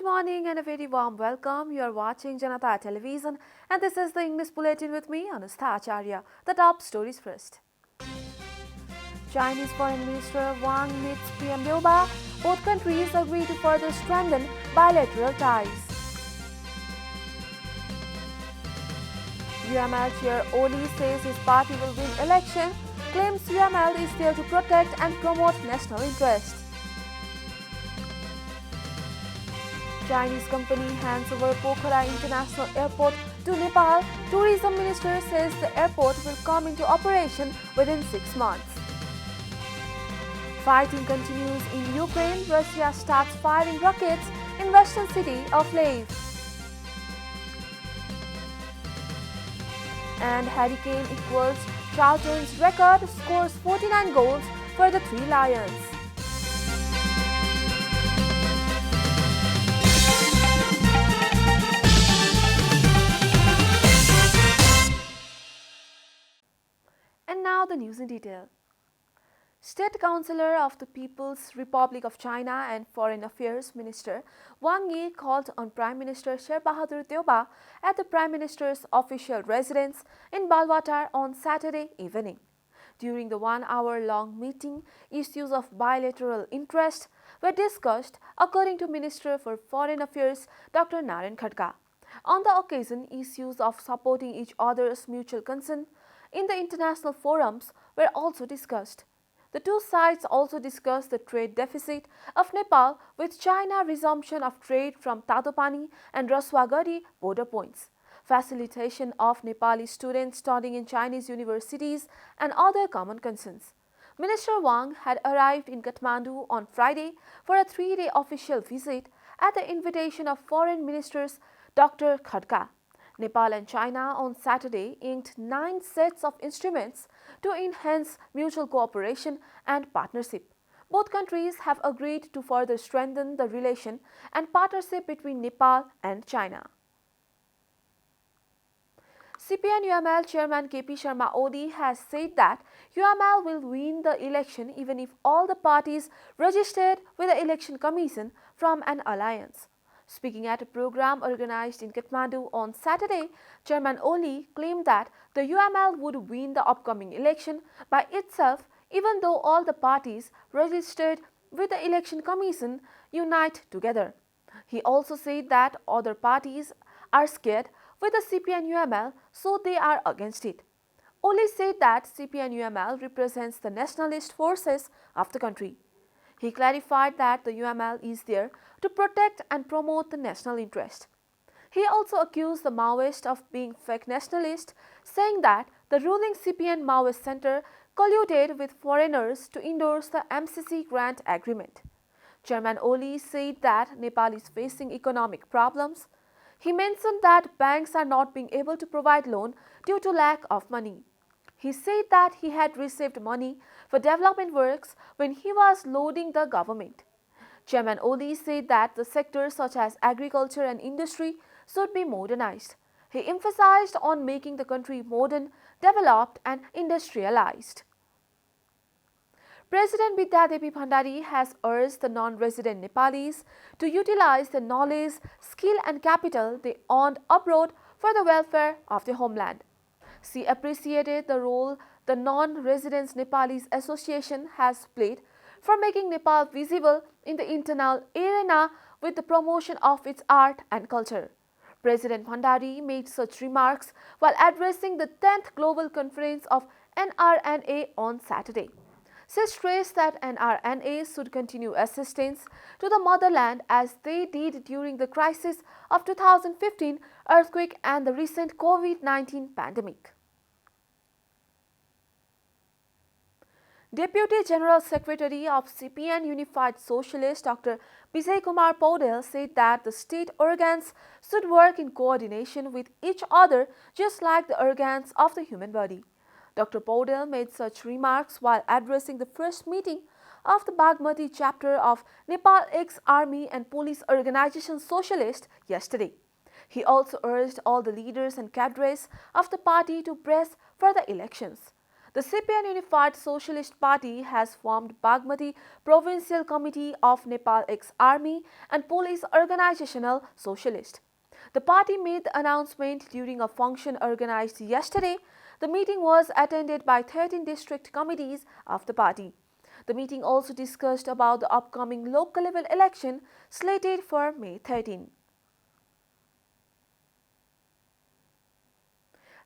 morning and a very warm welcome. You are watching JanataTelevision and this is the English Bulletin with me, Acharya. The top stories first. Chinese Foreign Minister Wang meets PM Liu. Both countries agree to further strengthen bilateral ties. UML Chair Oli says his party will win election, claims UML is there to protect and promote national interest. Chinese company hands over Pokhara International Airport to Nepal. Tourism Minister says the airport will come into operation within 6 months. Fighting continues in Ukraine. Russia starts firing rockets in western city of Lviv. And Hurricane equals Charlton's record, scores 49 goals for the Three Lions. And now the news in detail. State Councillor of the People's Republic of China and Foreign Affairs Minister Wang Yi called on Prime Minister Sherbahadur Teuba at the Prime Minister's official residence in Balwatar on Saturday evening. During the 1-hour-long meeting, issues of bilateral interest were discussed, according to Minister for Foreign Affairs Dr. Naren Khadka. On the occasion, issues of supporting each other's mutual concern in the international forums were also discussed. The two sides also discussed the trade deficit of Nepal with China, resumption of trade from Tadopani and Raswagadi border points, facilitation of Nepali students studying in Chinese universities, and other common concerns. Minister Wang had arrived in Kathmandu on Friday for a 3-day official visit at the invitation of Foreign Ministers Dr. Khadka. Nepal and China on Saturday inked 9 sets of instruments to enhance mutual cooperation and partnership. Both countries have agreed to further strengthen the relation and partnership between Nepal and China. CPN-UML Chairman KP Sharma Odi has said that UML will win the election even if all the parties registered with the Election Commission from an alliance. Speaking at a program organized in Kathmandu on Saturday, Chairman Oli claimed that the UML would win the upcoming election by itself even though all the parties registered with the Election Commission unite together. He also said that other parties are scared with the CPN-UML, so they are against it. Oli said that CPN-UML represents the nationalist forces of the country. He clarified that the UML is there to protect and promote the national interest. He also accused the Maoists of being fake nationalists, saying that the ruling CPN Maoist Center colluded with foreigners to endorse the MCC grant agreement. Chairman Oli said that Nepal is facing economic problems. He mentioned that banks are not being able to provide loan due to lack of money. He said that he had received money for development works when he was loading the government. Chairman Oli said that the sectors such as agriculture and industry should be modernized. He emphasized on making the country modern, developed and industrialized. President Bidya Devi Bhandari has urged the non-resident Nepalis to utilize the knowledge, skill and capital they earned abroad for the welfare of the homeland. She appreciated the role the Non-Residents Nepalis Association has played for making Nepal visible in the international arena with the promotion of its art and culture. President Bhandari made such remarks while addressing the 10th Global Conference of NRNA on Saturday. She stressed that NRNA should continue assistance to the motherland as they did during the crisis of 2015 earthquake and the recent COVID-19 pandemic. Deputy General Secretary of CPN Unified Socialist Dr. Vijay Kumar Paudel said that the state organs should work in coordination with each other just like the organs of the human body. Dr. Paudel made such remarks while addressing the first meeting of the Bagmati chapter of Nepal ex-army and police organization Socialist yesterday. He also urged all the leaders and cadres of the party to press for the elections. The CPN Unified Socialist Party has formed Bagmati Provincial Committee of Nepal ex-army and police organizational socialist. The party made the announcement during a function organized yesterday. The meeting was attended by 13 district committees of the party. The meeting also discussed about the upcoming local level election slated for May 13.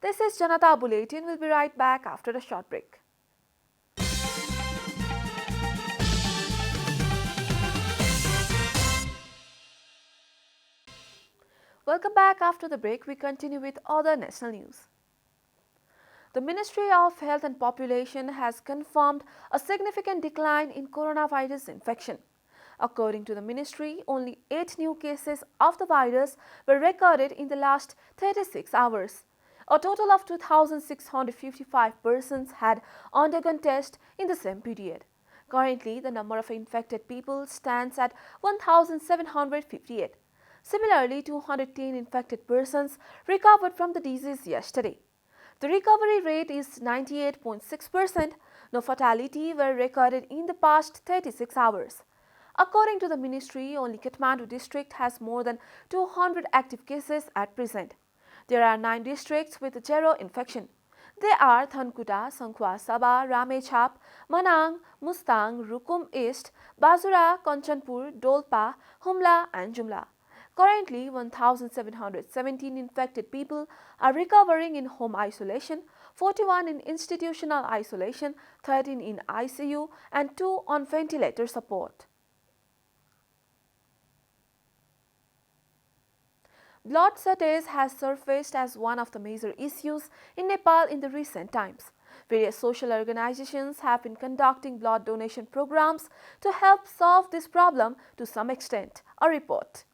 This is Janata Bulletin. We'll be right back after a short break. Welcome back. After the break, we continue with other national news. The Ministry of Health and Population has confirmed a significant decline in coronavirus infection. According to the ministry, only 8 new cases of the virus were recorded in the last 36 hours. A total of 2,655 persons had undergone tests in the same period. Currently, the number of infected people stands at 1,758. Similarly, 210 infected persons recovered from the disease yesterday. The recovery rate is 98.6%. No fatality were recorded in the past 36 hours. According to the ministry, only Kathmandu district has more than 200 active cases at present. There are 9 districts with zero infection. They are Thankuta, Sankhwa Saba, Ramechhap, Manang, Mustang, Rukum East, Bazura, Kanchanpur, Dolpa, Humla and Jumla. Currently, 1,717 infected people are recovering in home isolation, 41 in institutional isolation, 13 in ICU and 2 on ventilator support. Blood shortage has surfaced as one of the major issues in Nepal in the recent times. Various social organizations have been conducting blood donation programs to help solve this problem to some extent. A report.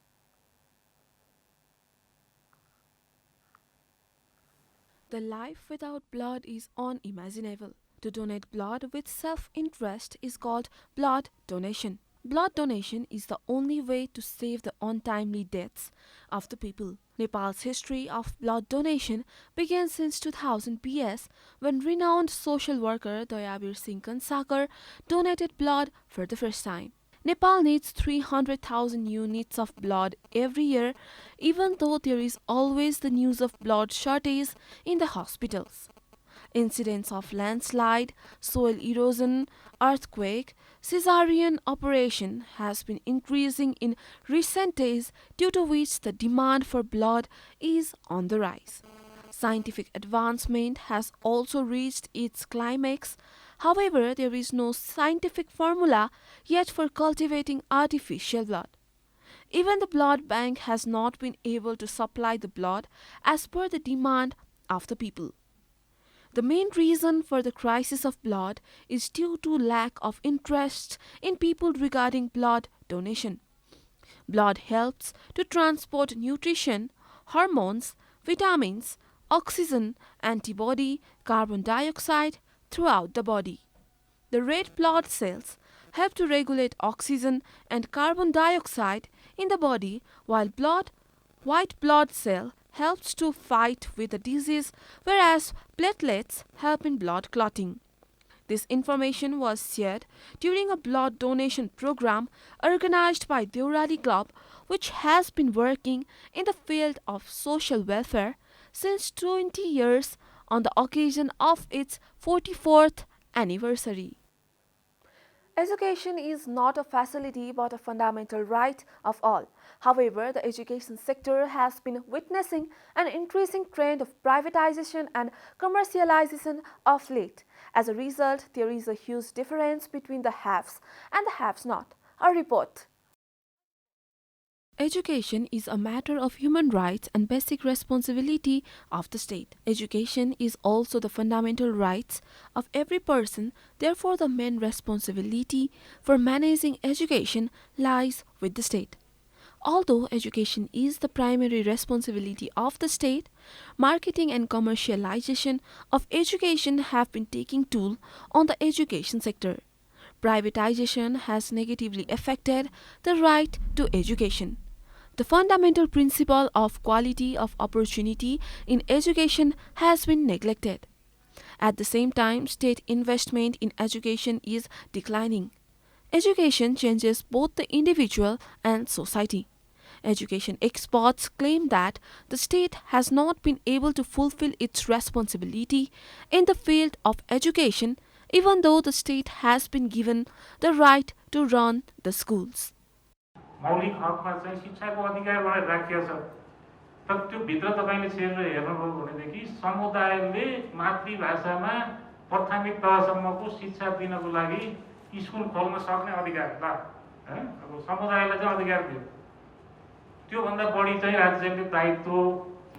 The life without blood is unimaginable. To donate blood with self-interest is called blood donation. Blood donation is the only way to save the untimely deaths of the people. Nepal's history of blood donation began since 2000 BS when renowned social worker Dayabir Singh Kansakar donated blood for the first time. Nepal needs 300,000 units of blood every year, even though there is always the news of blood shortage in the hospitals. Incidents of landslide, soil erosion, earthquake, caesarean operation has been increasing in recent days, due to which the demand for blood is on the rise. Scientific advancement has also reached its climax. However, there is no scientific formula yet for cultivating artificial blood. Even the blood bank has not been able to supply the blood as per the demand of the people. The main reason for the crisis of blood is due to lack of interest in people regarding blood donation. Blood helps to transport nutrition, hormones, vitamins, oxygen, antibody, carbon dioxide throughout the body. The red blood cells help to regulate oxygen and carbon dioxide in the body, while white blood cell helps to fight with the disease, whereas platelets help in blood clotting. This information was shared during a blood donation program organized by Deurali Club, which has been working in the field of social welfare since 20 years on the occasion of its 44th anniversary. Education is not a facility but a fundamental right of all. However, the education sector has been witnessing an increasing trend of privatization and commercialization of late. As a result, there is a huge difference between the haves and the haves not. A report. Education is a matter of human rights and basic responsibility of the state. Education is also the fundamental rights of every person. Therefore, the main responsibility for managing education lies with the state. Although education is the primary responsibility of the state, marketing and commercialization of education have been taking toll on the education sector. Privatization has negatively affected the right to education. The fundamental principle of quality of opportunity in education has been neglected. At the same time, state investment in education is declining. Education changes both the individual and society. Education experts claim that the state has not been able to fulfill its responsibility in the field of education, even though the state has been given the right to run the schools. मौलिक हकमा चाहिँ शिक्षाको अधिकारलाई राखिएको छ तर त्यो भित्र तपाईले छिरेर हेर्नुभयो भनेदेखि समुदायले मातृभाषामा प्राथमिक तहसम्मको शिक्षा दिनको लागि स्कुल खोल्न सक्ने अधिकार ल अब समुदायलाई चाहिँ अधिकार दियो त्यो भन्दा बढी चाहिँ राज्यले दायित्व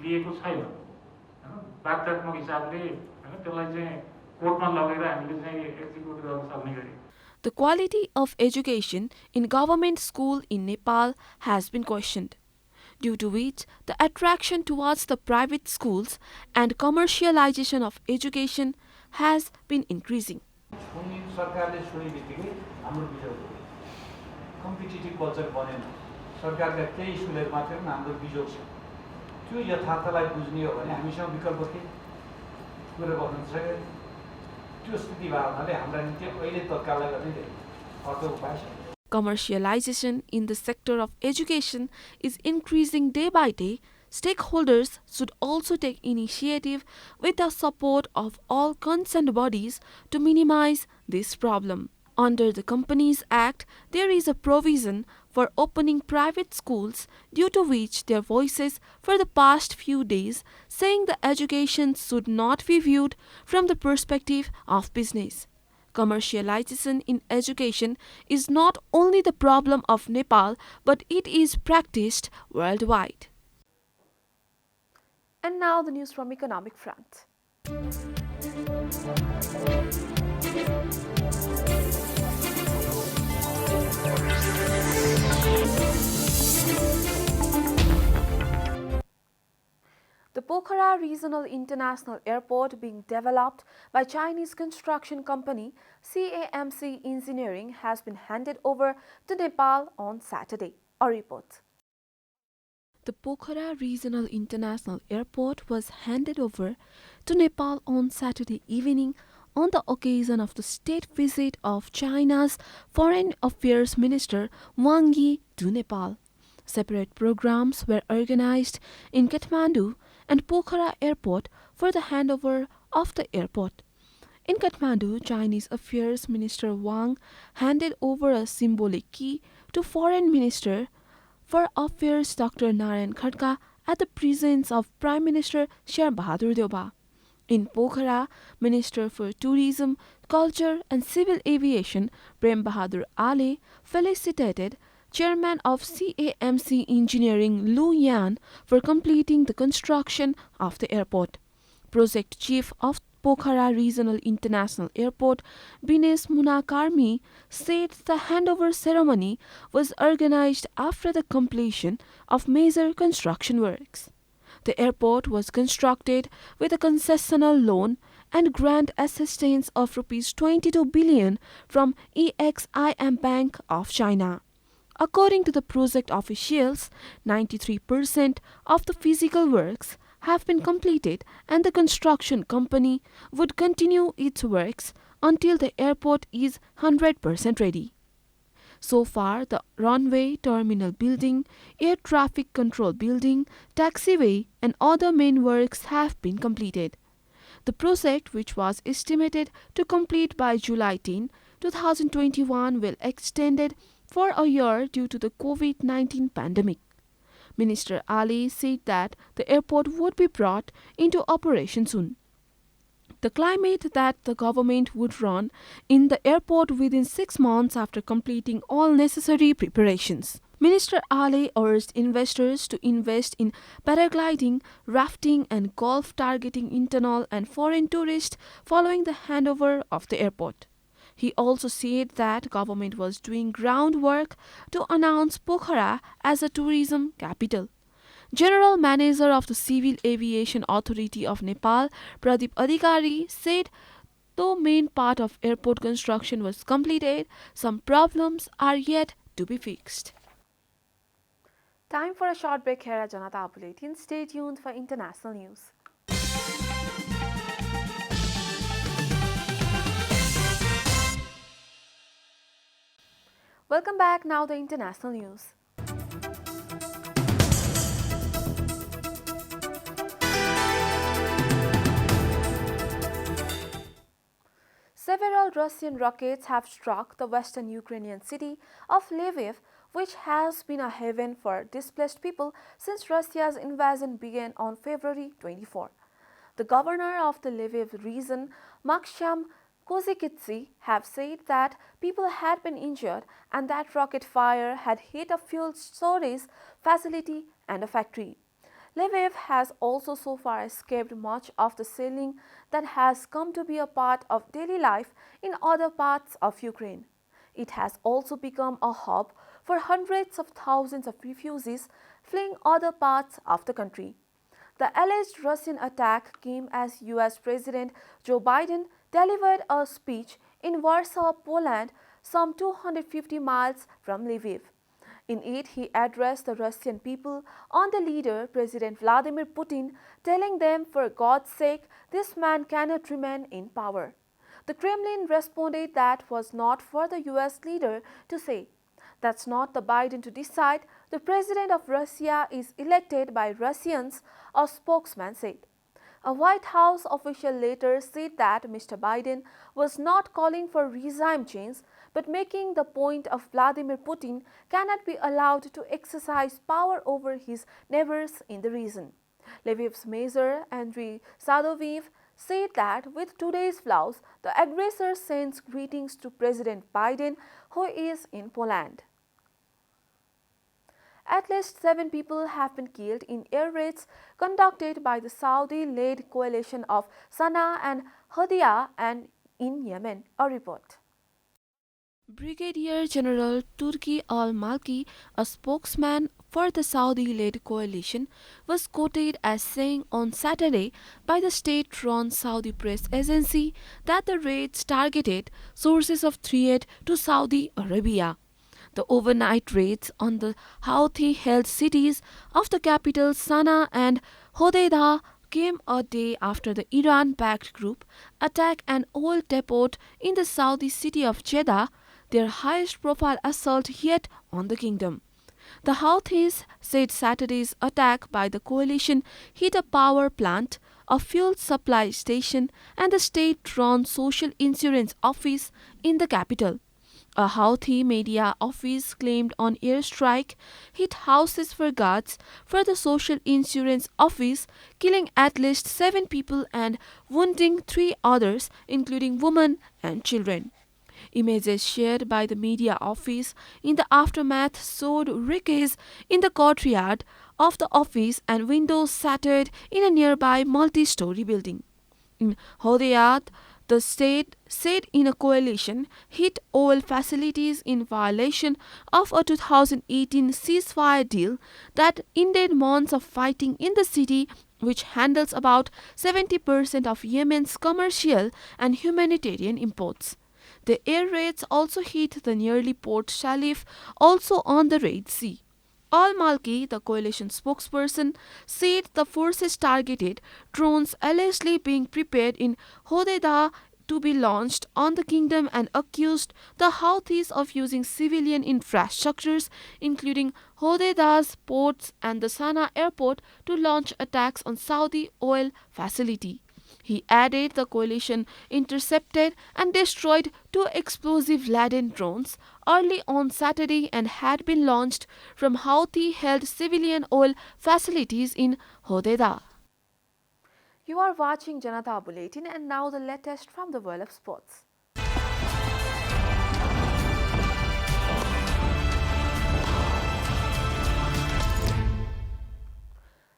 लिएको छैन हैन बाध्यात्मक हिसाबले हैन त्यसलाई चाहिँ कोर्टमा लगेर हामीले चाहिँ एक्जिक्युट गर्न सक्ने गरी The quality of education in government school in Nepal has been questioned, due to which the attraction towards the private schools and commercialization of education has been increasing. सरकारले छोडी बित्तिकै हाम्रो बिजोग कम्पिटिटिभ कल्चर बनेन सरकारका केही स्कुलहरु मात्र हाम्रो बिजोग छ त्यो यथार्थलाई बुझ्ने हो भने हामीसँग विकल्प के कुरा गर्नु छ त्यो स्थिति भावनाले हाम्रा निम्ति अहिले तत्काललाई गर्ने अर्थ उपाय छ Commercialization in the sector of education is increasing day by day. Stakeholders should also take initiative with the support of all concerned bodies to minimize this problem. Under the Companies Act, there is a provision for opening private schools, due to which their voices for the past few days saying the education should not be viewed from the perspective of business. Commercialization in education is not only the problem of Nepal, but it is practiced worldwide. And now the news from economic front. The Pokhara Regional International Airport, being developed by Chinese construction company CAMC Engineering, has been handed over to Nepal on Saturday. A report. The Pokhara Regional International Airport was handed over to Nepal on Saturday evening on the occasion of the state visit of China's Foreign Affairs Minister Wang Yi to Nepal. Separate programs were organized in Kathmandu and Pokhara Airport for the handover of the airport. In Kathmandu, Chinese Affairs Minister Wang handed over a symbolic key to Foreign Minister for Affairs Dr. Narayan Khadka at the presence of Prime Minister Sher Bahadur Deuba. In Pokhara, Minister for Tourism, Culture and Civil Aviation Prem Bahadur Ale felicitated Chairman of CAMC Engineering Lu Yan for completing the construction of the airport. Project Chief of Pokhara Regional International Airport Bines Munakarmi said the handover ceremony was organized after the completion of major construction works. The airport was constructed with a concessional loan and grant assistance of Rs 22 billion from EXIM Bank of China. According to the project officials, 93% of the physical works have been completed and the construction company would continue its works until the airport is 100% ready. So far, the runway, terminal building, air traffic control building, taxiway and other main works have been completed. The project, which was estimated to complete by July 10, 2021, will extended for a year due to the COVID-19 pandemic. Minister Ali said that the airport would be brought into operation soon. The climate that the government would run in the airport within 6 months after completing all necessary preparations. Minister Ali urged investors to invest in paragliding, rafting and golf targeting internal and foreign tourists following the handover of the airport. He also said that government was doing groundwork to announce Pokhara as a tourism capital. General Manager of the Civil Aviation Authority of Nepal, Pradeep Adhikari, said though main part of airport construction was completed, some problems are yet to be fixed. Time for a short break here at Janata Bulletin. Stay tuned for international news. Welcome back, now the international news. Several Russian rockets have struck the western Ukrainian city of Lviv, which has been a haven for displaced people since Russia's invasion began on February 24. The governor of the Lviv region, Maksyam Kozikitsi, have said that people had been injured and that rocket fire had hit a fuel storage facility and a factory. Lviv has also so far escaped much of the shelling that has come to be a part of daily life in other parts of Ukraine. It has also become a hub for hundreds of thousands of refugees fleeing other parts of the country. The alleged Russian attack came as US President Joe Biden delivered a speech in Warsaw, Poland, some 250 miles from Lviv. In it, he addressed the Russian people on the leader, President Vladimir Putin, telling them, for God's sake, this man cannot remain in power. The Kremlin responded that was not for the US leader to say. That's not the Biden to decide. The president of Russia is elected by Russians, a spokesman said. A White House official later said that Mr. Biden was not calling for regime change but making the point of Vladimir Putin cannot be allowed to exercise power over his neighbors in the region. Lviv's mayor Andriy Sadoveev said that with today's flaws, the aggressor sends greetings to President Biden, who is in Poland. At least 7 people have been killed in air raids conducted by the Saudi-led coalition of Sana'a and Hudaydah and in Yemen, a report. Brigadier General Turki al-Malki, a spokesman for the Saudi-led coalition, was quoted as saying on Saturday by the state-run Saudi press agency that the raids targeted sources of threat to Saudi Arabia. The overnight raids on the Houthi-held cities of the capital Sana'a and Hodeidah came a day after the Iran-backed group attacked an oil depot in the Saudi city of Jeddah, their highest-profile assault yet on the kingdom. The Houthis said Saturday's attack by the coalition hit a power plant, a fuel supply station, and the state-run social insurance office in the capital. A Houthi media office claimed an airstrike hit houses for guards for the social insurance office, killing at least 7 people and wounding 3 others, including women and children. Images shared by the media office in the aftermath showed wreckage in the courtyard of the office and windows shattered in a nearby multi-story building. In Hodayat, the state said in a coalition hit oil facilities in violation of a 2018 ceasefire deal that ended months of fighting in the city, which handles about 70% of Yemen's commercial and humanitarian imports. The air raids also hit the nearly Port Shalif, also on the Red Sea. Al-Malki, the coalition spokesperson, said the forces targeted drones allegedly being prepared in Hodeidah to be launched on the kingdom and accused the Houthis of using civilian infrastructures, including Hodeidah's ports and the Sana'a airport, to launch attacks on Saudi oil facility. He added the coalition intercepted and destroyed 2 explosive-laden drones early on Saturday and had been launched from Houthi-held civilian oil facilities in Hodeidah. You are watching Janata Bulletin, and now the latest from the world of sports.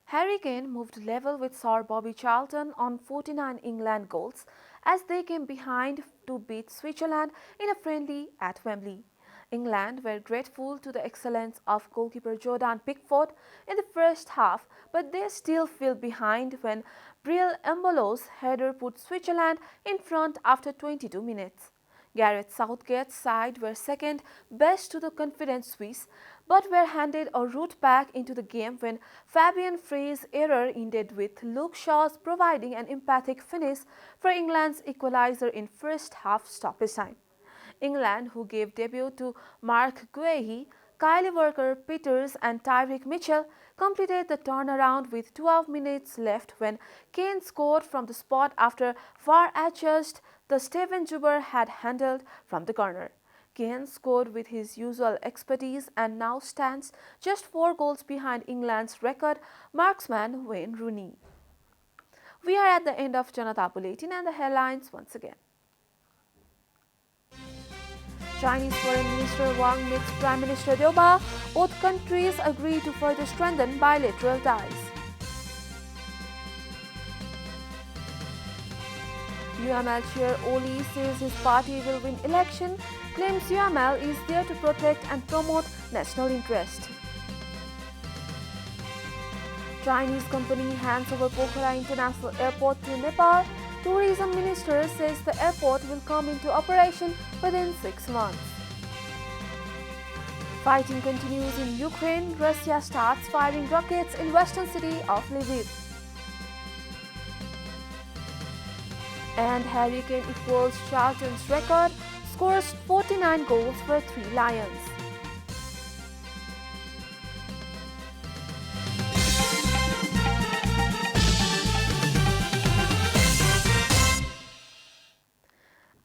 Harry Kane moved level with Sir Bobby Charlton on 49 England goals as they came behind to beat Switzerland in a friendly at Wembley. England were grateful to the excellence of goalkeeper Jordan Pickford in the first half, but they still fell behind when Brill Embolo's header put Switzerland in front after 22 minutes. Gareth Southgate's side were second best to the confident Swiss, but were handed a route back into the game when Fabian Frey's error ended with Luke Shaw's providing an emphatic finish for England's equaliser in first half stoppage time. England, who gave debut to Mark Guehi, Kyle Walker-Peters and Tyreek Mitchell, completed the turnaround with 12 minutes left when Kane scored from the spot after VAR-adjust the Steven Gerrard had handled from the corner. Kane scored with his usual expertise and now stands just 4 goals behind England's record marksman Wayne Rooney. We are at the end of Janata Bulletin and the headlines once again. Chinese Foreign Minister Wang meets Prime Minister Liu. Both countries agree to further strengthen bilateral ties. UML chair Oli says his party will win election, claims UML is there to protect and promote national interest. Chinese company hands over Pokhara International Airport to Nepal. Tourism Minister says the airport will come into operation within 6 months. Fighting continues in Ukraine. Russia starts firing rockets in western city of Lviv. And Harry Kane equals Charlton's record, scores 49 goals for 3 Lions.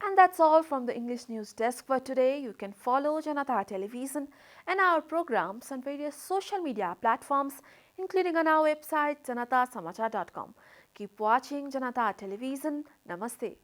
And that's all from the English News Desk for today. You can follow Janata Television and our programs on various social media platforms, including on our website janatasamachar.com. Keep watching Janata Television. Namaste.